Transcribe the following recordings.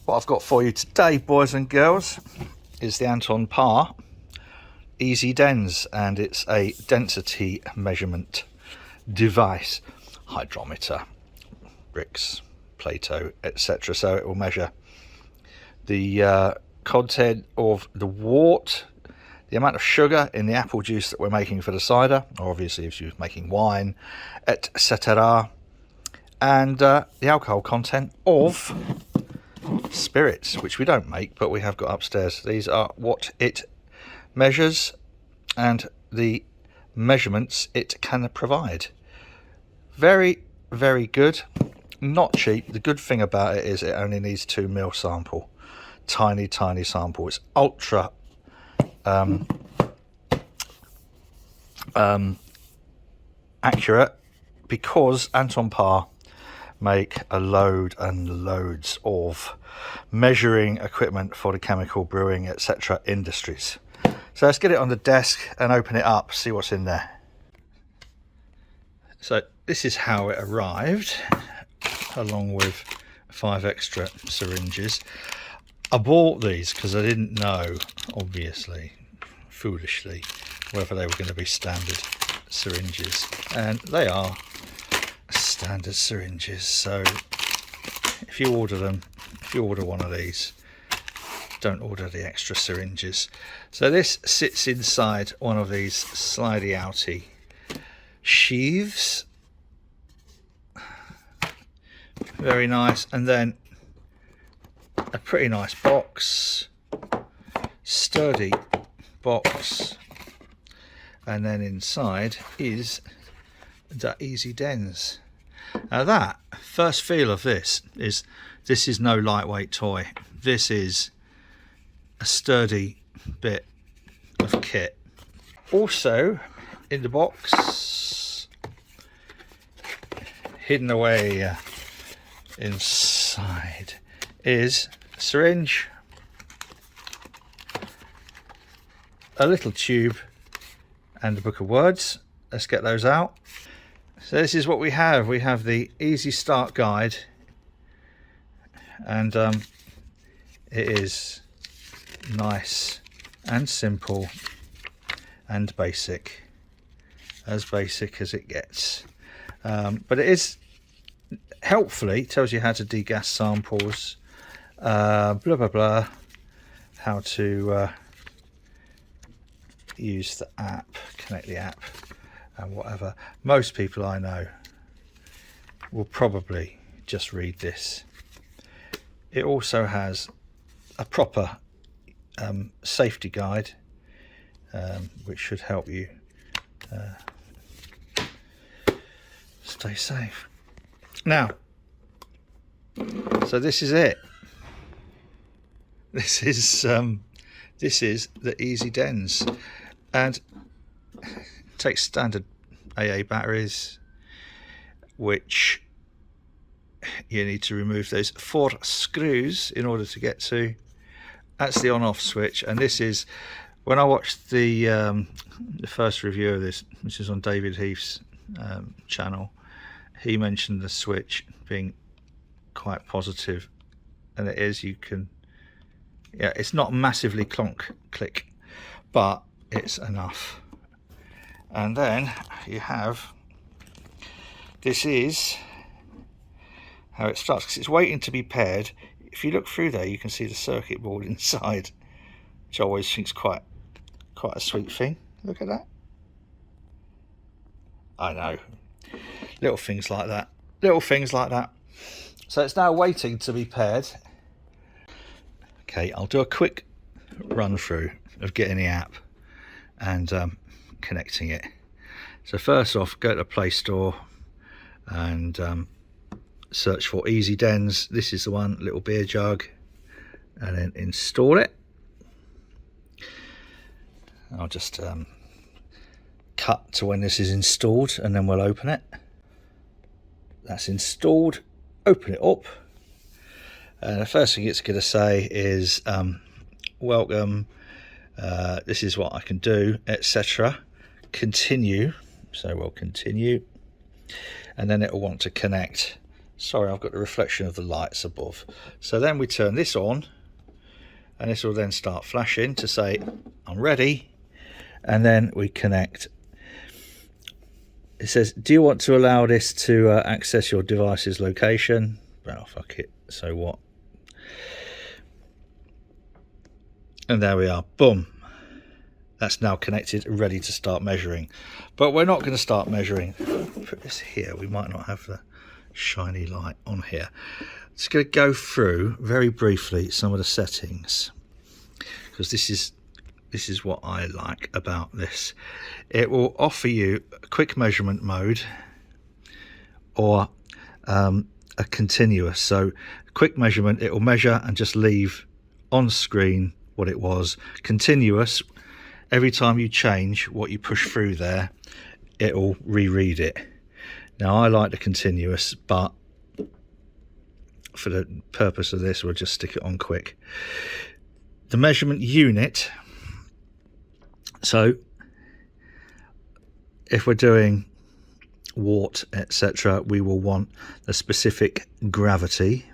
What I've got for you today, boys and girls, is the Anton Paar EasyDens, and it's a density measurement device, hydrometer, bricks, Plato, etc. So it will measure the content of the wort, the amount of sugar in the apple juice that we're making for the cider, or obviously if you're making wine, etc., and the alcohol content of spirits, which we don't make but we have got upstairs. These are what it measures and the measurements it can provide. Very, very good. Not cheap. The good thing about it is it only needs 2 ml sample. Tiny sample. It's ultra accurate, because Anton Paar make a load and loads of measuring equipment for the chemical, brewing, etc. industries. So let's get it on the desk and open it up, see what's in there. So this is how it arrived, along with 5 extra syringes. I bought these because I didn't know, obviously, foolishly, whether they were going to be standard syringes, and they are standard syringes. So if you order them, if you order one of these, don't order the extra syringes. So this sits inside one of these slidey outy sheaths, very nice, and then a pretty nice box, sturdy box, and then inside is the EasyDens. Now that first feel of this is no lightweight toy. This is a sturdy bit of kit. Also in the box, hidden away inside, is a syringe, a little tube, and a book of words. Let's get those out. So this is what we have. We have the Easy Start Guide, and it is nice and simple and basic as it gets. But it is helpfully tells you how to degas samples, blah blah blah, how to use the app, connect the app, and whatever. Most people I know will probably just read this. It also has a proper safety guide, which should help you stay safe. Now, so this is it. This is the EasyDens, and takes standard AA batteries, which you need to remove those 4 screws in order to get to. That's the on-off switch, and this is, when I watched the first review of this, which is on David Heath's channel, he mentioned the switch being quite positive, and it is. You can, yeah, it's not massively click, but it's enough. And then you have, this is how it starts, because it's waiting to be paired. If you look through there, you can see the circuit board inside, which I always think is quite a sweet thing. Look at that. I know, little things like that, So it's now waiting to be paired. Okay, I'll do a quick run through of getting the app and connecting it. So first off, go to the Play Store and search for EasyDens. This is the one, little beer jug, and then install it. I'll just cut to when this is installed, and then we'll open it. That's installed. Open it up, and the first thing it's going to say is welcome, this is what I can do, etc. Continue. So we'll continue, and then it will want to connect Sorry, I've got the reflection of the lights above. So then we turn this on, and this will then start flashing to say I'm ready, and then we connect. It says, do you want to allow this to access your device's location? Well, fuck it, so what? And there we are, boom. That's now connected, ready to start measuring. But we're not going to start measuring. Put this here, we might not have the shiny light on here. Just going to go through very briefly some of the settings, because this is what I like about this. It will offer you a quick measurement mode or a continuous. So quick measurement, it will measure and just leave on screen what it was. Continuous, every time you change what you push through there, it'll reread it. Now I like the continuous, but for the purpose of this we'll just stick it on quick. The measurement unit, so if we're doing wort, etc., we will want the specific gravity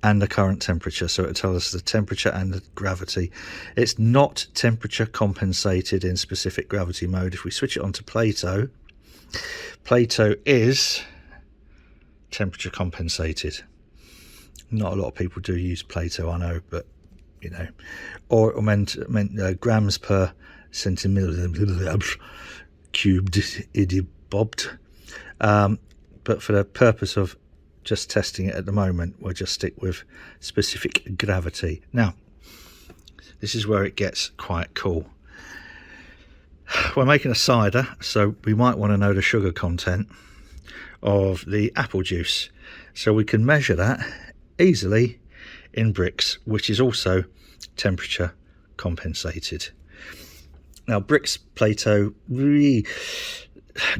and the current temperature, so it tells us the temperature and the gravity. It's not temperature compensated in specific gravity mode. If we switch it on to Plato, Plato is temperature compensated. Not a lot of people do use Plato, I know, but you know, or it meant grams per centimeter cubed bobbed. But for the purpose of just testing it at the moment, we'll just stick with specific gravity. Now, this is where it gets quite cool. We're making a cider, so we might want to know the sugar content of the apple juice, so we can measure that easily in bricks, which is also temperature compensated. Now, bricks, Plato, really,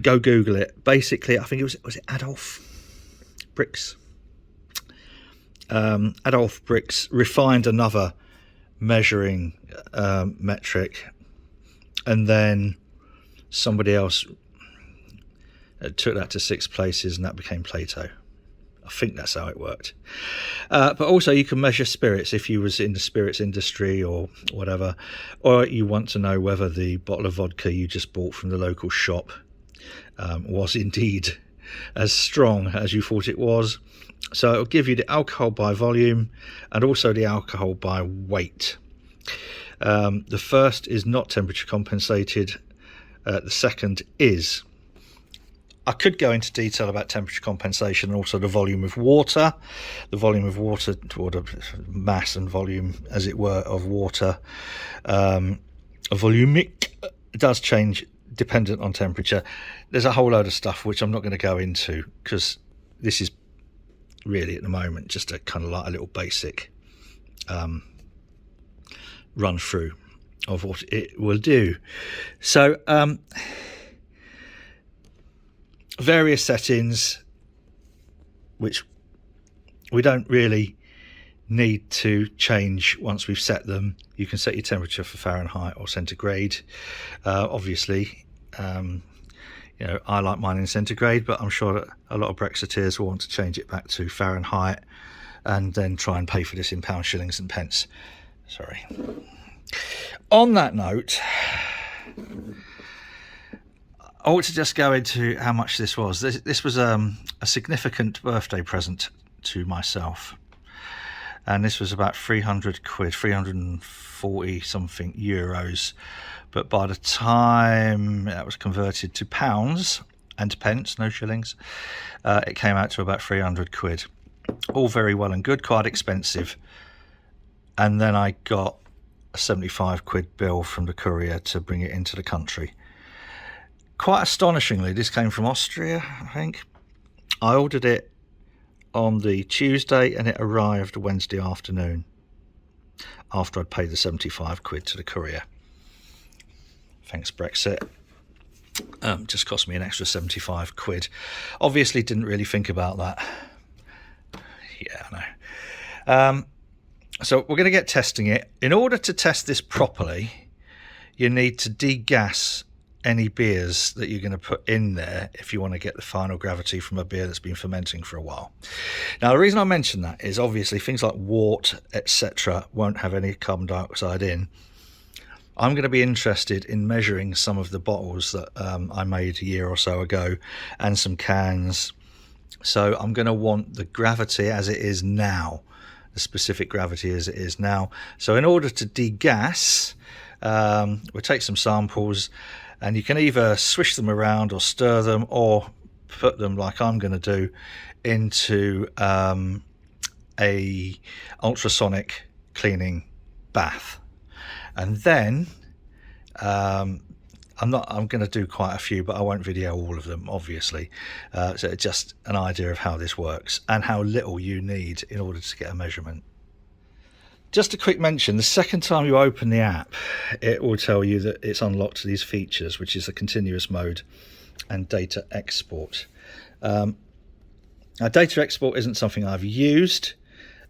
go Google it. Basically, I think was it Adolf Bricks? Adolf Bricks refined another measuring metric, and then somebody else took that to 6 places, and that became Plato. I think that's how it worked. But also you can measure spirits if you was in the spirits industry or whatever, or you want to know whether the bottle of vodka you just bought from the local shop was indeed as strong as you thought it was. So it'll give you the alcohol by volume and also the alcohol by weight. The first is not temperature compensated. The second is. I could go into detail about temperature compensation and also the volume of water. The volume of water, or the mass and volume, as it were, of water. Volumic does change dependent on temperature. There's a whole load of stuff which I'm not going to go into, because this is really at the moment just a kind of like a little basic run through of what it will do. So various settings which we don't really need to change once we've set them. You can set your temperature for Fahrenheit or centigrade. Obviously, you know, I like mine in centigrade, but I'm sure that a lot of Brexiteers will want to change it back to Fahrenheit and then try and pay for this in pounds, shillings and pence. Sorry. On that note, I want to just go into how much this was. This was a significant birthday present to myself, and this was about 300 quid, 340 something euros. But by the time that was converted to pounds and pence, no shillings, it came out to about 300 quid. All very well and good, quite expensive. And then I got a 75 quid bill from the courier to bring it into the country. Quite astonishingly, this came from Austria, I think. I ordered it on the Tuesday and it arrived Wednesday afternoon after I'd paid the 75 quid to the courier. Thanks, Brexit. Just cost me an extra 75 quid. Obviously didn't really think about that. Yeah, I know. So we're going to get testing it. In order to test this properly, you need to degas any beers that you're going to put in there if you want to get the final gravity from a beer that's been fermenting for a while. Now, the reason I mention that is obviously things like wort, etc. won't have any carbon dioxide in. I'm going to be interested in measuring some of the bottles that I made a year or so ago, and some cans. So I'm going to want the gravity as it is now, the specific gravity as it is now. So in order to degas, we'll take some samples, and you can either swish them around or stir them, or put them, like I'm going to do, into a ultrasonic cleaning bath. And then I'm going to do quite a few, but I won't video all of them, obviously. So just an idea of how this works and how little you need in order to get a measurement. Just a quick mention, the second time you open the app, it will tell you that it's unlocked these features, which is the continuous mode and data export. Now, data export isn't something I've used,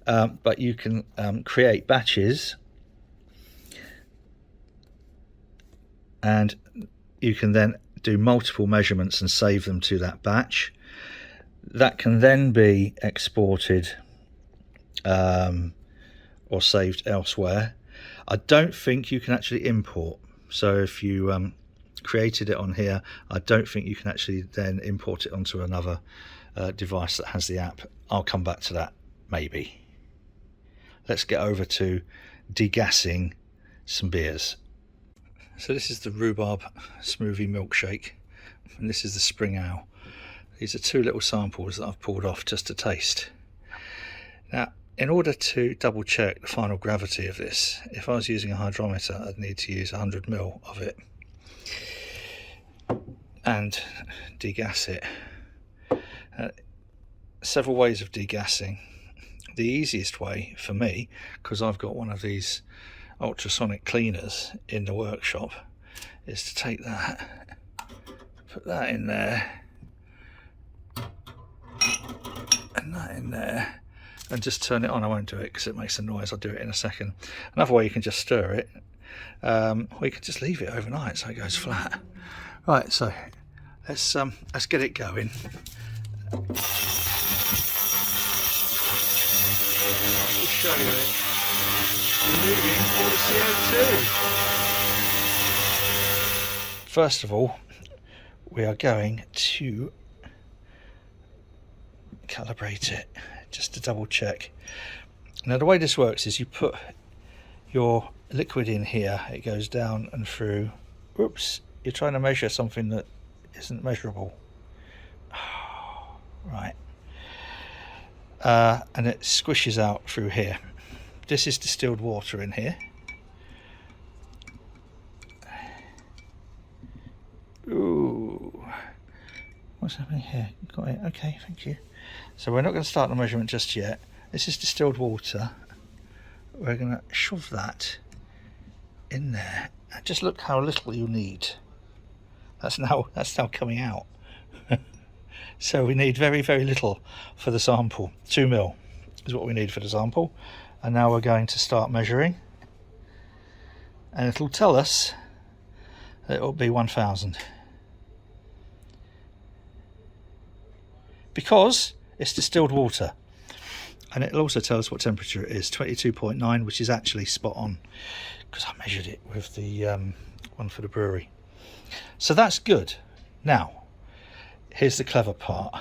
but you can create batches, and you can then do multiple measurements and save them to that batch. That can then be exported or saved elsewhere. I don't think you can actually import. So if you created it on here, I don't think you can actually then import it onto another device that has the app. I'll come back to that, maybe. Let's get over to degassing some beers. So this is the rhubarb smoothie milkshake, and this is the spring ale. These are two little samples that I've pulled off just to taste. Now, in order to double check the final gravity of this, if I was using a hydrometer, I'd need to use 100 ml of it and degas it. Several ways of degassing. The easiest way for me, because I've got one of these ultrasonic cleaners in the workshop, is to take that, put that in there and that in there, and just turn it on. I won't do it because it makes a noise. I'll do it in a second. Another way, you can just stir it, or you can just leave it overnight so it goes flat. Right, so let's get it going. I'll show you it. Removing all the CO2. First of all, we are going to calibrate it just to double check. Now, the way this works is you put your liquid in here, it goes down and through. Oops, you're trying to measure something that isn't measurable. Right. And it squishes out through here. This is distilled water in here. Ooh, what's happening here? Got it. Okay, thank you. So we're not going to start the measurement just yet. This is distilled water. We're going to shove that in there. And just look how little you need. That's now coming out. So we need very, very little for the sample. 2 ml is what we need for the sample. And now we're going to start measuring, and it'll tell us that it'll be 1000, because it's distilled water. And it'll also tell us what temperature it is, 22.9, which is actually spot on because I measured it with the one for the brewery. So that's good. Now, here's the clever part.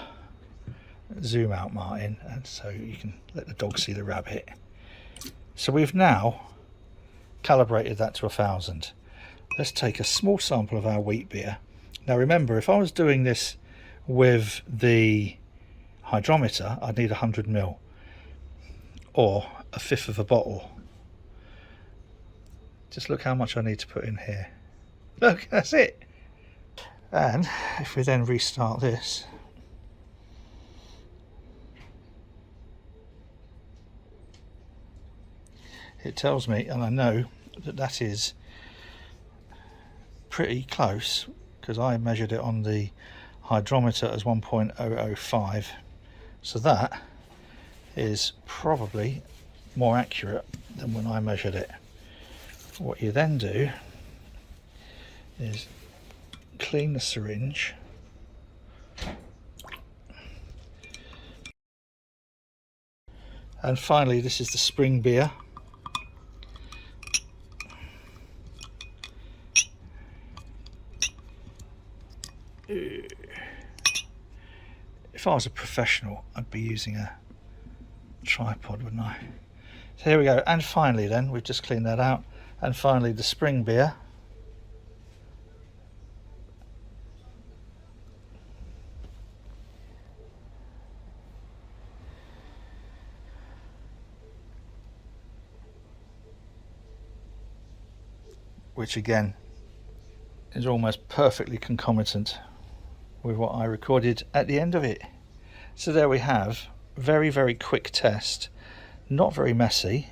Zoom out, Martin, and so you can let the dog see the rabbit. So we've now calibrated that to 1000. Let's take a small sample of our wheat beer. Now remember, if I was doing this with the hydrometer, I'd need 100 ml, or a fifth of a bottle. Just look how much I need to put in here. Look, that's it. And if we then restart this, it tells me, and I know that that is pretty close because I measured it on the hydrometer as 1.005. So that is probably more accurate than when I measured it. What you then do is clean the syringe. And finally, this is the spring beer. If I was a professional, I'd be using a tripod, wouldn't I? So here we go. And finally then, we've just cleaned that out. And finally the spring beer. Which again is almost perfectly concomitant with what I recorded at the end of it. So there we have, very, very quick test, not very messy,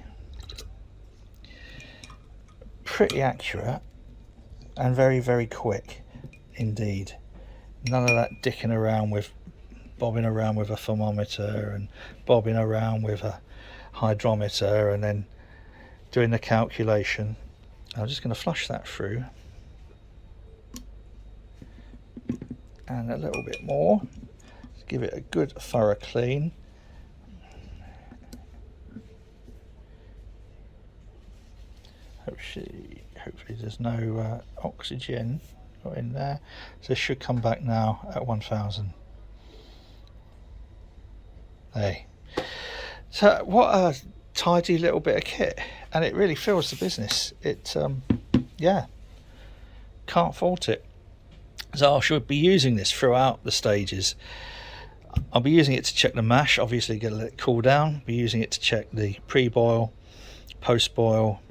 pretty accurate, and very, very quick indeed. None of that dicking around with, bobbing around with a thermometer and bobbing around with a hydrometer and then doing the calculation. I'm just going to flush that through. And a little bit more. Let's give it a good thorough clean. Hopefully there's no oxygen got in there. So this should come back now at 1000. Hey. So what a tidy little bit of kit, and it really fills the business. It yeah, can't fault it. So I should be using this throughout the stages. I'll be using it to check the mash, obviously going to let it cool down. Be using it to check the pre-boil, post-boil.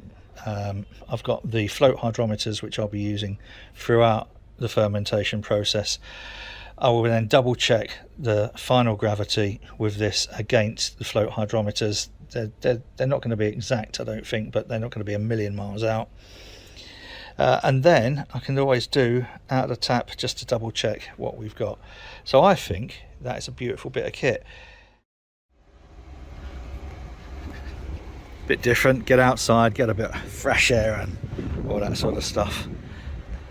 I've got the float hydrometers which I'll be using throughout the fermentation process. I will then double check the final gravity with this against the float hydrometers. They're not going to be exact, I don't think, but they're not going to be a million miles out. And then I can always do out of the tap just to double check what we've got. So I think that is a beautiful bit of kit. Bit different, get outside, get a bit of fresh air and all that sort of stuff.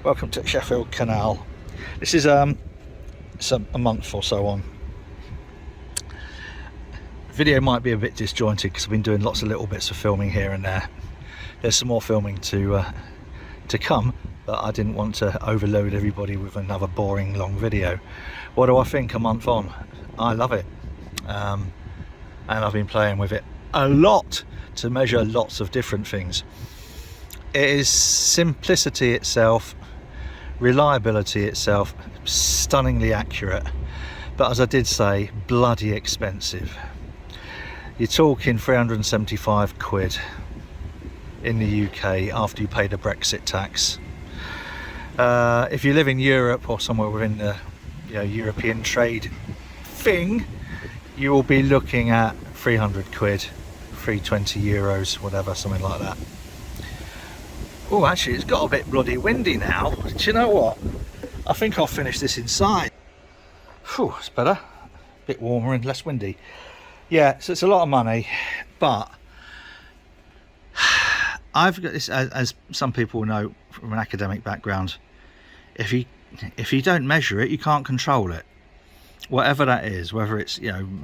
Welcome to Sheffield Canal. This is a month or so on. Video might be a bit disjointed because I've been doing lots of little bits of filming here and there. There's some more filming to come, but I didn't want to overload everybody with another boring long video. What do I think a month on? I love it, and I've been playing with it a lot to measure lots of different things. It is simplicity itself, reliability itself, stunningly accurate, but as I did say, bloody expensive. You're talking 375 quid in the UK after you pay the Brexit tax. If you live in Europe or somewhere within the European trade thing, you will be looking at 300 quid, 320 euros, whatever, something like that. Oh, actually it's got a bit bloody windy now. Do you know what? I think I'll finish this inside. Phew, it's better. A bit warmer and less windy. Yeah, so it's a lot of money, but I've got this, as some people know from an academic background, if you don't measure it, you can't control it. Whatever that is, whether it's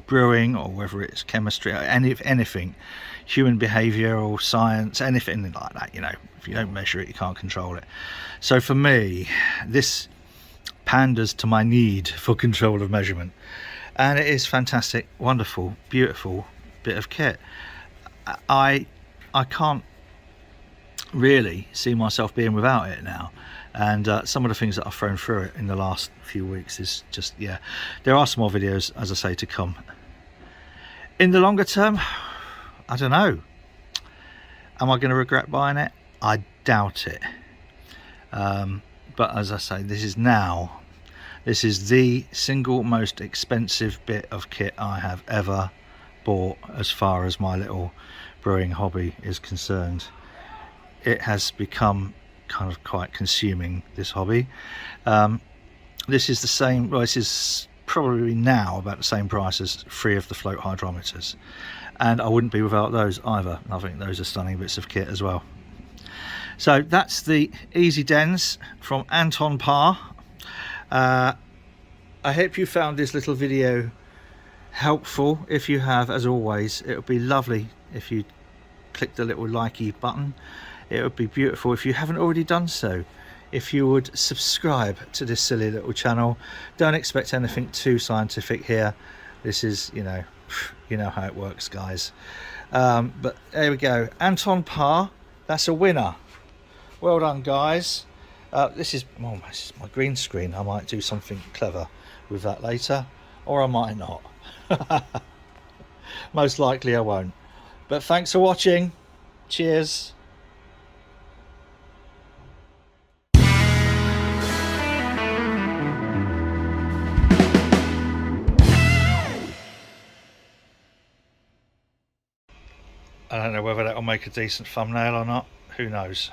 brewing or whether it's chemistry, or anything, human behaviour or science, anything like that, if you don't measure it, you can't control it. So for me, this panders to my need for control of measurement, and it is fantastic, wonderful, beautiful bit of kit. I can't really see myself being without it now, and some of the things that I've thrown through it in the last few weeks is just, yeah, there are some more videos, as I say, to come. In the longer term, I don't know, am I going to regret buying it? I doubt it, but as I say, this is the single most expensive bit of kit I have ever bought as far as my little brewing hobby is concerned. It has become kind of quite consuming, this hobby. This is the same, well, this is probably now about the same price as 3 of the float hydrometers, and I wouldn't be without those either. I think those are stunning bits of kit as well. So that's the EasyDens from Anton Paar. I hope you found this little video helpful. If you have, as always, it would be lovely if you click the little likey button. It would be beautiful if you haven't already done so, if you would subscribe to this silly little channel. Don't expect anything too scientific here. This is, you know how it works, guys. But there we go, Anton Paar, that's a winner. Well done, guys. This is my green screen. I might do something clever with that later, or I might not. Most likely I won't. But thanks for watching. Cheers. I don't know whether that'll make a decent thumbnail or not. Who knows?